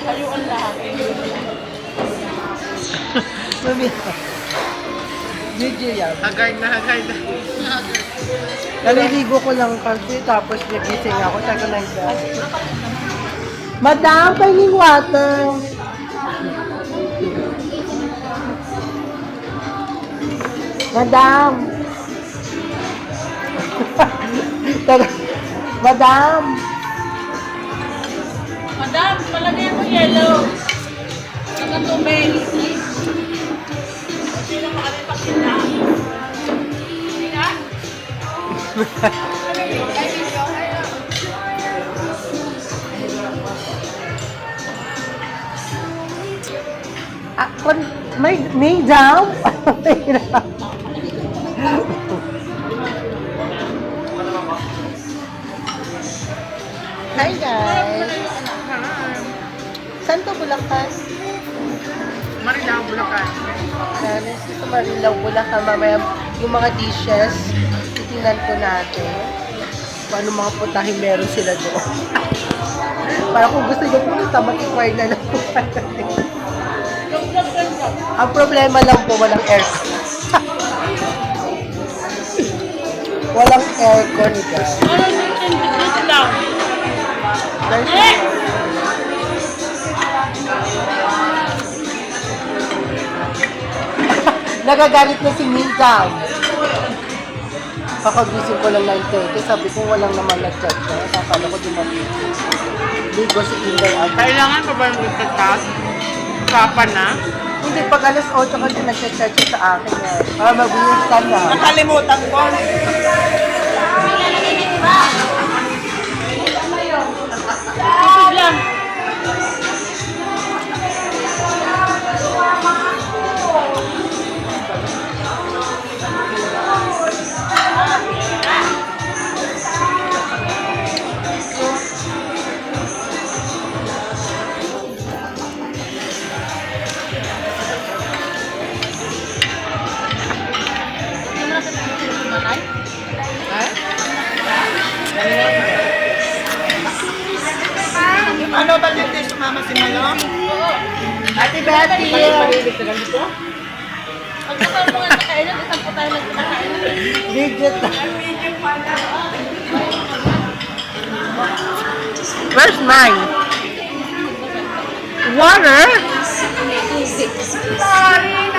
Hayuan lahat. Video yan. Hagard na, hagard na. Naliligo ko lang kasi tapos nagising ako. Sabi ko lang siya. Madam, pahinging water. Madam. Madam. Madam, palagay mo yellow. Saka tubig. Sino pa kami pakita? Sina? May jam? Hi guys! Saan to Bulacan? Marilao, Bulacan. Honestly, sa Marilao, Bulacan, mamaya yung mga dishes, titingnan ko natin. Kung ano mga putahin meron sila doon. Para kung gusto nyo pumunta, mag-inquire na lang po. Ang problema lang po, walang aircon. Walang aircon, guys. Ano dito lang? Nagagalit na si Mingam. Kakagising ko lang ng tete. Sabi ko walang naman nag-chat siya. Akala ko dumating. Ligo si Inday ako. Kailangan pa ba yung itatas? Papa na? Hindi, pag alas 8 kasi nag-chat siya sa akin. Para mag-wish ka na. Nakalimutan ko. Isip lang. Ano ba dito si Mama si Malo? Ate Betty! Mahilig ka lang dito? Pagkakal mo nga sa kailan, isang po tayo nagkakain. Digit na. Where's mine? Water? Sorry!